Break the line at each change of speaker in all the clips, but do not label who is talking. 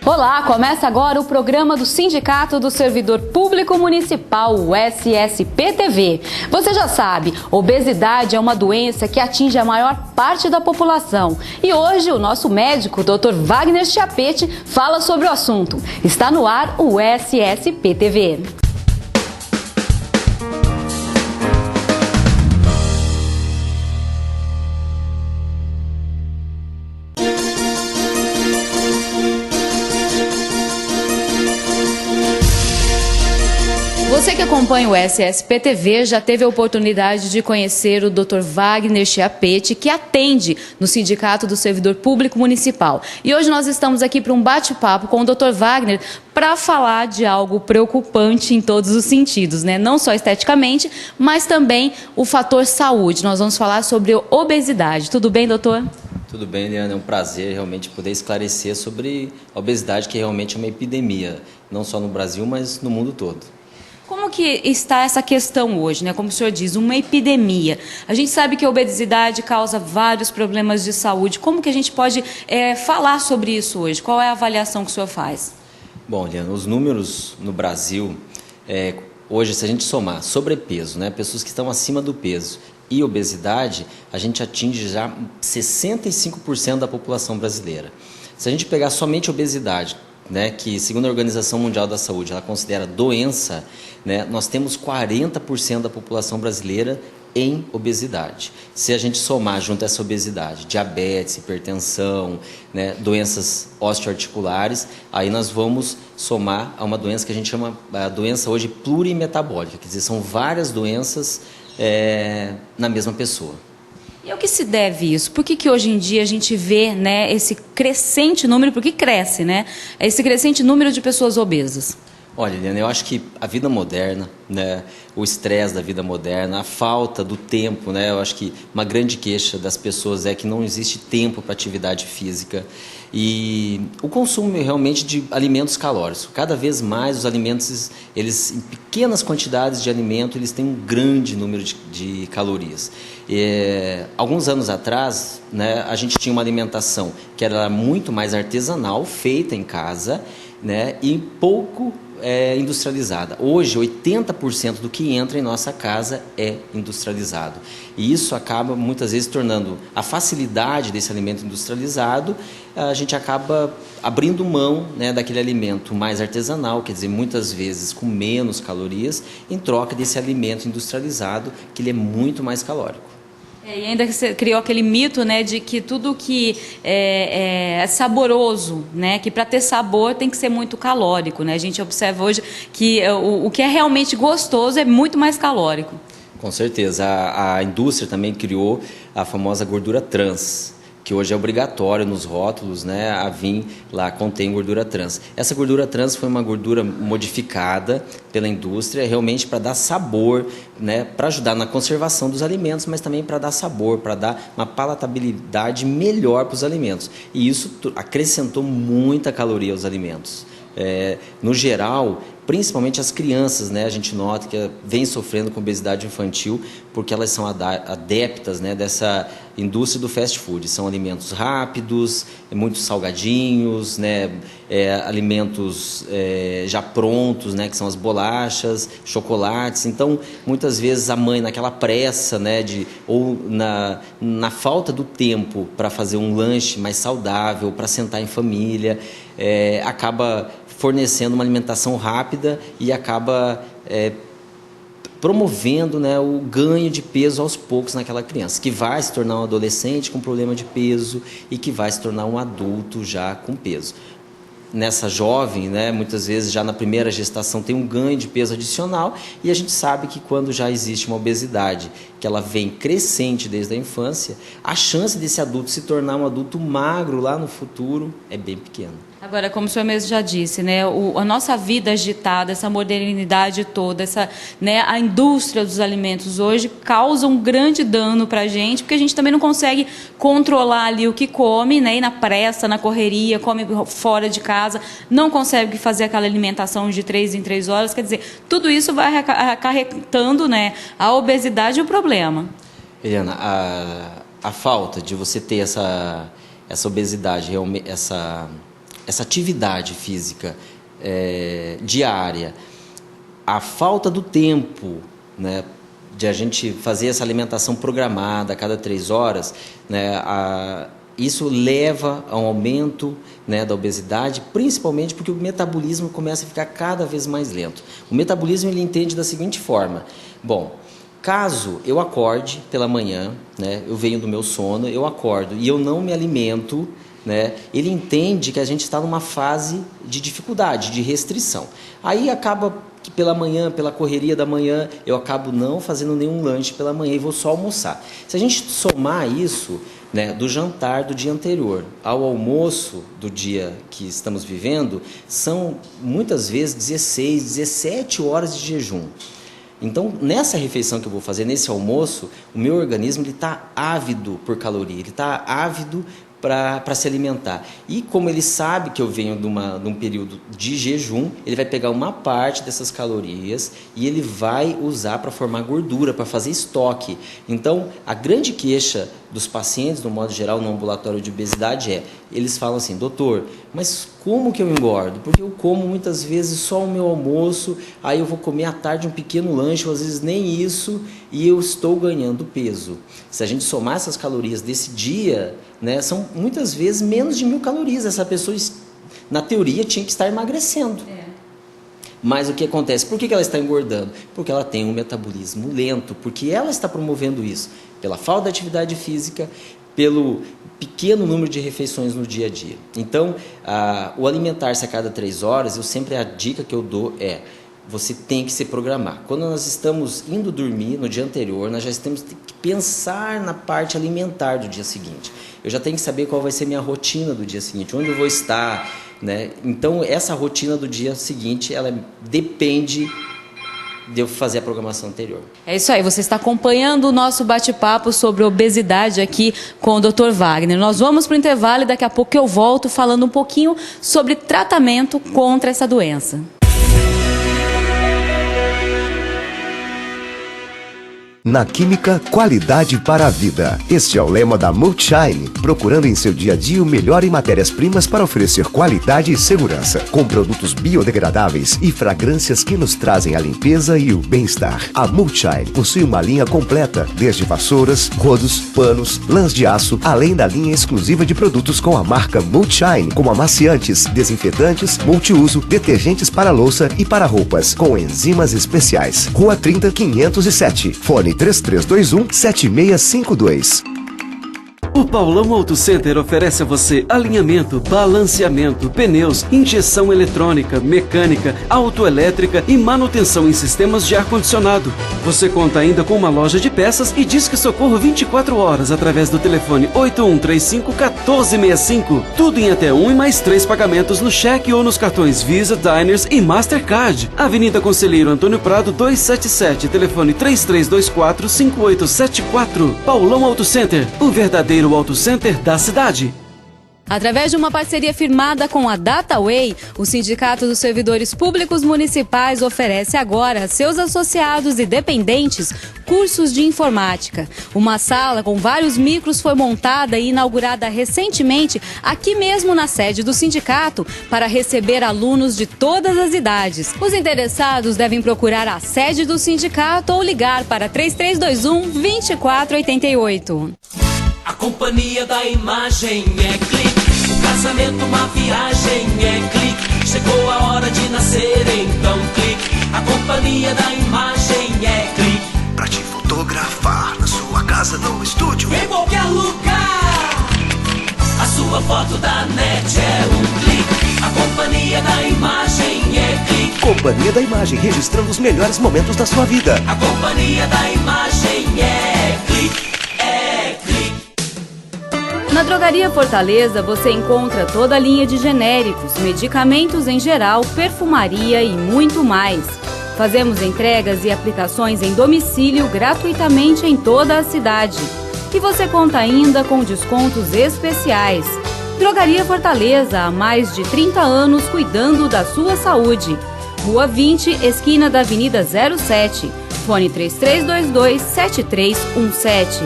Olá, começa agora o programa do Sindicato do Servidor Público Municipal, o SSPTV. Você já sabe, obesidade é uma doença que atinge a maior parte da população. E hoje o nosso médico, Dr. Wagner Chiapetti, fala sobre o assunto. Está no ar o SSPTV. Você que acompanha o SSPTV já teve a oportunidade de conhecer o Dr. Wagner Chiapetti, que atende no Sindicato do Servidor Público Municipal. E hoje nós estamos aqui para um bate-papo com o Dr. Wagner para falar de algo preocupante em todos os sentidos, né? Não só esteticamente, mas também o fator saúde. Nós vamos falar sobre obesidade. Tudo bem, doutor?
Tudo bem, Liana, é um prazer realmente poder esclarecer sobre a obesidade, que realmente é uma epidemia, não só no Brasil, mas no mundo todo.
Como que está essa questão hoje, né? Como o senhor diz, uma epidemia. A gente sabe que a obesidade causa vários problemas de saúde. Como que a gente pode falar sobre isso hoje? Qual é a avaliação que o senhor faz?
Bom, Liana, os números no Brasil, hoje, se a gente somar sobrepeso, né, pessoas que estão acima do peso e obesidade, a gente atinge já 65% da população brasileira. Se a gente pegar somente obesidade, né, que segundo a Organização Mundial da Saúde, ela considera doença, né, nós temos 40% da população brasileira em obesidade. Se a gente somar junto essa obesidade, diabetes, hipertensão, né, doenças osteoarticulares, aí nós vamos somar a uma doença que a gente chama a doença hoje plurimetabólica, quer dizer, são várias doenças na mesma pessoa.
E ao que se deve isso? Por que hoje em dia a gente vê, né, esse crescente número, porque cresce, né, esse crescente número de pessoas obesas?
Olha, Eliana, eu acho que a vida moderna, né, o estresse da vida moderna, a falta do tempo, né, eu acho que uma grande queixa das pessoas é que não existe tempo para atividade física e o consumo realmente de alimentos calóricos. Cada vez mais os alimentos, eles em pequenas quantidades de alimento, eles têm um grande número de calorias. Alguns anos atrás, né, a gente tinha uma alimentação que era muito mais artesanal, feita em casa, né, e pouco industrializada. Hoje, 80% do que entra em nossa casa é industrializado. E isso acaba, muitas vezes, tornando a facilidade desse alimento industrializado, a gente acaba abrindo mão, né, daquele alimento mais artesanal, quer dizer, muitas vezes com menos calorias, em troca desse alimento industrializado, que ele é muito mais calórico.
E ainda você criou aquele mito, né, de que tudo que é saboroso, né, que para ter sabor tem que ser muito calórico, né? A gente observa hoje que o que é realmente gostoso é muito mais calórico.
Com certeza. A indústria também criou a famosa gordura trans, que hoje é obrigatório nos rótulos, né, a vir lá contém gordura trans. Essa gordura trans foi uma gordura modificada pela indústria realmente para dar sabor, né, para ajudar na conservação dos alimentos, mas também para dar sabor, para dar uma palatabilidade melhor para os alimentos. E isso acrescentou muita caloria aos alimentos. No geral, principalmente as crianças, né, a gente nota que vem sofrendo com obesidade infantil porque elas são adeptas, né, dessa indústria do fast food. São alimentos rápidos, muitos salgadinhos, né, alimentos já prontos, né, que são as bolachas, chocolates. Então, muitas vezes a mãe, naquela pressa, né, ou na falta do tempo para fazer um lanche mais saudável, para sentar em família, acaba fornecendo uma alimentação rápida e acaba promovendo, né, o ganho de peso aos poucos naquela criança, que vai se tornar um adolescente com problema de peso e que vai se tornar um adulto já com peso. Nessa jovem, né, muitas vezes já na primeira gestação tem um ganho de peso adicional e a gente sabe que quando já existe uma obesidade, que ela vem crescente desde a infância, a chance desse adulto se tornar um adulto magro lá no futuro é bem pequena.
Agora, como o senhor mesmo já disse, né, a nossa vida agitada, essa modernidade toda, né, a indústria dos alimentos hoje causa um grande dano para a gente, porque a gente também não consegue controlar ali o que come, né, e na pressa, na correria, come fora de casa, não consegue fazer aquela alimentação de 3 em 3 horas, quer dizer, tudo isso vai acarretando, né, a obesidade e o problema.
Eliana, a falta de você ter essa obesidade, essa essa atividade física diária, a falta do tempo, né, de a gente fazer essa alimentação programada a cada 3 horas, né, isso leva a um aumento, né, da obesidade, principalmente porque o metabolismo começa a ficar cada vez mais lento. O metabolismo ele entende da seguinte forma: bom, caso eu acorde pela manhã, né, eu venho do meu sono, eu acordo e eu não me alimento, né, ele entende que a gente está numa fase de dificuldade, de restrição. Aí acaba que pela manhã, pela correria da manhã, eu acabo não fazendo nenhum lanche pela manhã e vou só almoçar. Se a gente somar isso, né, do jantar do dia anterior ao almoço do dia que estamos vivendo, são muitas vezes 16, 17 horas de jejum. Então, nessa refeição que eu vou fazer, nesse almoço, o meu organismo está ávido por caloria, ele está ávido para se alimentar. E como ele sabe que eu venho de um período de jejum, ele vai pegar uma parte dessas calorias e ele vai usar para formar gordura, para fazer estoque. Então, a grande queixa dos pacientes, no modo geral, no ambulatório de obesidade eles falam assim: doutor, mas como que eu engordo? Porque eu como muitas vezes só o meu almoço, aí eu vou comer à tarde um pequeno lanche, ou às vezes nem isso, e eu estou ganhando peso. Se a gente somar essas calorias desse dia, né, são muitas vezes menos de 1.000 calorias. Essa pessoa, na teoria, tinha que estar emagrecendo. Mas o que acontece? Por que ela está engordando? Porque ela tem um metabolismo lento, porque ela está promovendo isso pela falta de atividade física, pelo pequeno número de refeições no dia a dia. Então, o alimentar-se a cada 3 horas, a dica que eu dou você tem que se programar. Quando nós estamos indo dormir no dia anterior, nós já temos que pensar na parte alimentar do dia seguinte. Eu já tenho que saber qual vai ser minha rotina do dia seguinte, onde eu vou estar, né? Então, essa rotina do dia seguinte, ela depende de eu fazer a programação anterior.
É isso aí, você está acompanhando o nosso bate-papo sobre obesidade aqui com o Dr. Wagner. Nós vamos para o intervalo e daqui a pouco eu volto falando um pouquinho sobre tratamento contra essa doença.
Na Química, qualidade para a vida. Este é o lema da Multshine, procurando em seu dia a dia o melhor em matérias-primas para oferecer qualidade e segurança, com produtos biodegradáveis e fragrâncias que nos trazem a limpeza e o bem-estar. A Multshine possui uma linha completa, desde vassouras, rodos, panos, lãs de aço, além da linha exclusiva de produtos com a marca Multshine, como amaciantes, desinfetantes, multiuso, detergentes para louça e para roupas, com enzimas especiais. Rua 30, 507. Fone 3321-7652.
O Paulão Auto Center oferece a você alinhamento, balanceamento, pneus, injeção eletrônica, mecânica, autoelétrica e manutenção em sistemas de ar-condicionado. Você conta ainda com uma loja de peças e Disque Socorro 24 horas através do telefone 8135-1465. Tudo em até 1 e mais 3 pagamentos no cheque ou nos cartões Visa, Diners e Mastercard. Avenida Conselheiro Antônio Prado 277, telefone 3324-5874. Paulão Auto Center, o verdadeiro Auto Center da cidade.
Através de uma parceria firmada com a Dataway, o Sindicato dos Servidores Públicos Municipais oferece agora a seus associados e dependentes cursos de informática. Uma sala com vários micros foi montada e inaugurada recentemente aqui mesmo na sede do sindicato para receber alunos de todas as idades. Os interessados devem procurar a sede do sindicato ou ligar para 3321-2488.
A companhia da imagem é clique. O casamento, uma viagem é clique. Chegou a hora de nascer, então clique. A companhia da imagem é clique.
Pra te fotografar na sua casa, no estúdio,
em qualquer lugar. A sua foto da net é um clique. A companhia da imagem é clique.
Companhia da Imagem, registrando os melhores momentos da sua vida.
A companhia da imagem é clique.
Na Drogaria Fortaleza você encontra toda a linha de genéricos, medicamentos em geral, perfumaria e muito mais. Fazemos entregas e aplicações em domicílio gratuitamente em toda a cidade. E você conta ainda com descontos especiais. Drogaria Fortaleza, há mais de 30 anos cuidando da sua saúde. Rua 20, esquina da Avenida 07. Fone 3322-7317.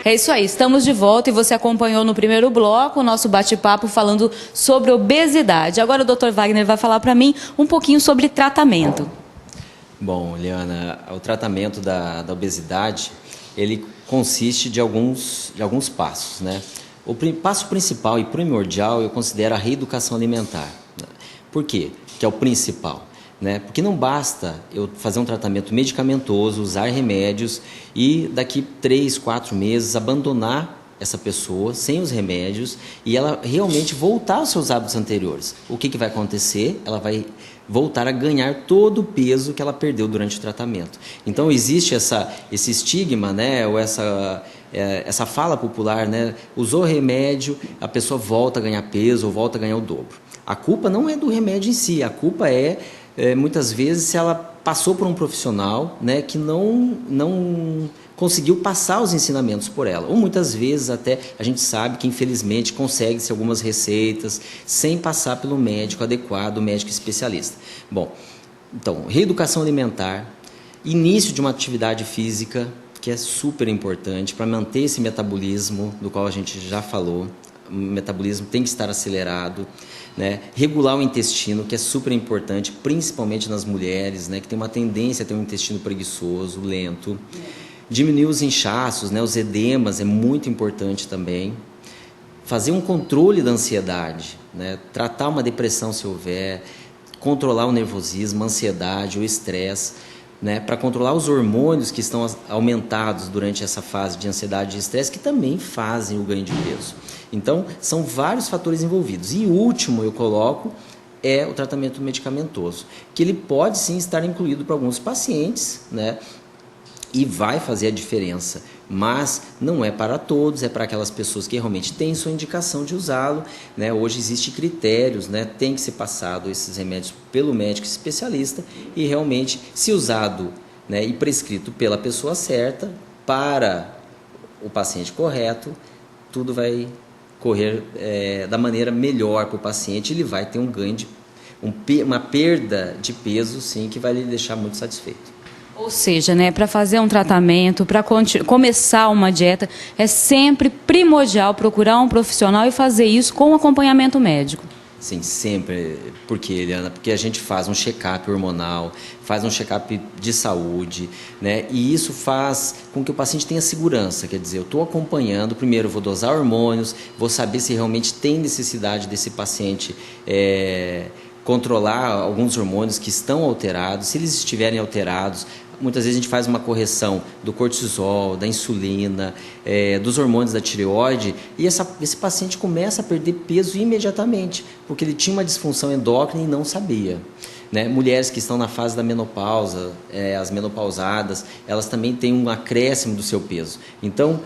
É isso aí, estamos de volta e você acompanhou no primeiro bloco o nosso bate-papo falando sobre obesidade. Agora o Dr. Wagner vai falar para mim um pouquinho sobre tratamento.
Bom, Liana, o tratamento da obesidade, ele consiste de alguns passos, né? O passo principal e primordial eu considero a reeducação alimentar. Por quê? Que é o principal. Né? Porque não basta eu fazer um tratamento medicamentoso, usar remédios e daqui 3, 4 meses abandonar essa pessoa sem os remédios e ela realmente voltar aos seus hábitos anteriores. O que vai acontecer? Ela vai voltar a ganhar todo o peso que ela perdeu durante o tratamento. Então existe esse estigma, né? Ou essa fala popular, né? Usou remédio, a pessoa volta a ganhar peso ou volta a ganhar o dobro. A culpa não é do remédio em si, a culpa muitas vezes se ela passou por um profissional, né, que não conseguiu passar os ensinamentos por ela. Ou muitas vezes até a gente sabe que infelizmente consegue-se algumas receitas sem passar pelo médico adequado, o médico especialista. Bom, então, reeducação alimentar, início de uma atividade física, que é super importante para manter esse metabolismo do qual a gente já falou. O metabolismo tem que estar acelerado, né? Regular o intestino, que é super importante, principalmente nas mulheres, né? Que tem uma tendência a ter um intestino preguiçoso, lento. Diminuir os inchaços, né? Os edemas é muito importante também. Fazer um controle da ansiedade, né? Tratar uma depressão se houver, controlar o nervosismo, a ansiedade, o estresse, né? Para controlar os hormônios que estão aumentados durante essa fase de ansiedade e estresse, que também fazem o ganho de peso. Então, são vários fatores envolvidos. E o último, eu coloco, é o tratamento medicamentoso, que ele pode sim estar incluído para alguns pacientes, né? E vai fazer a diferença, mas não é para todos, é para aquelas pessoas que realmente têm sua indicação de usá-lo, né? Hoje existem critérios, né? Tem que ser passado esses remédios pelo médico especialista e realmente, se usado, né, e prescrito pela pessoa certa, para o paciente correto, tudo vai correr da maneira melhor para o paciente, ele vai ter um ganho, uma perda de peso, sim, que vai lhe deixar muito satisfeito.
Ou seja, né, para fazer um tratamento, para começar uma dieta, é sempre primordial procurar um profissional e fazer isso com acompanhamento médico.
Sim, sempre. Por quê, Eliana? Porque a gente faz um check-up hormonal, faz um check-up de saúde, né? E isso faz com que o paciente tenha segurança. Quer dizer, eu estou acompanhando, primeiro eu vou dosar hormônios, vou saber se realmente tem necessidade desse paciente controlar alguns hormônios que estão alterados. Se eles estiverem alterados, muitas vezes a gente faz uma correção do cortisol, da insulina, dos hormônios da tireoide, e esse paciente começa a perder peso imediatamente, porque ele tinha uma disfunção endócrina e não sabia. Né? Mulheres que estão na fase da menopausa, as menopausadas, elas também têm um acréscimo do seu peso. Então,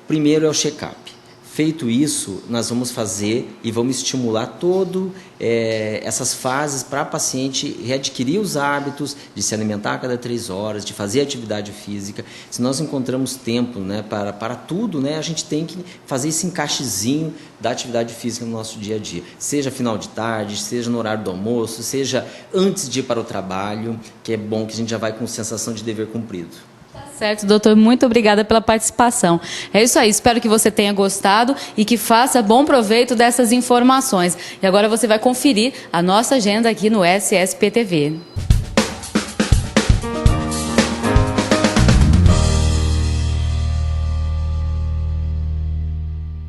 primeiro é o check-up. Feito isso, nós vamos fazer e vamos estimular todas essas fases para a paciente readquirir os hábitos de se alimentar a cada 3 horas, de fazer atividade física. Se nós encontramos tempo, né, para tudo, né, a gente tem que fazer esse encaixezinho da atividade física no nosso dia a dia. Seja final de tarde, seja no horário do almoço, seja antes de ir para o trabalho, que é bom que a gente já vai com sensação de dever cumprido.
Certo, doutor, muito obrigada pela participação. É isso aí, espero que você tenha gostado e que faça bom proveito dessas informações. E agora você vai conferir a nossa agenda aqui no SSPTV.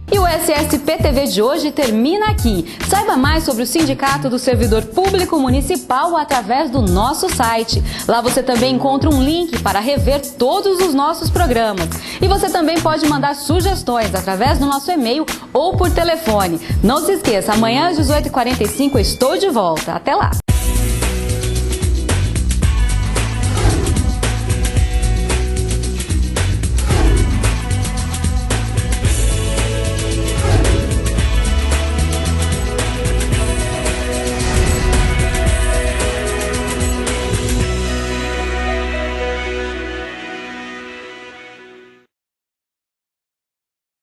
E o SSPTV de hoje termina aqui. Saiba mais sobre o Sindicato do Servidor Público Municipal através do nosso site. Lá você também encontra um link para rever todos os nossos programas. E você também pode mandar sugestões através do nosso e-mail ou por telefone. Não se esqueça, amanhã às 18h45 eu estou de volta. Até lá!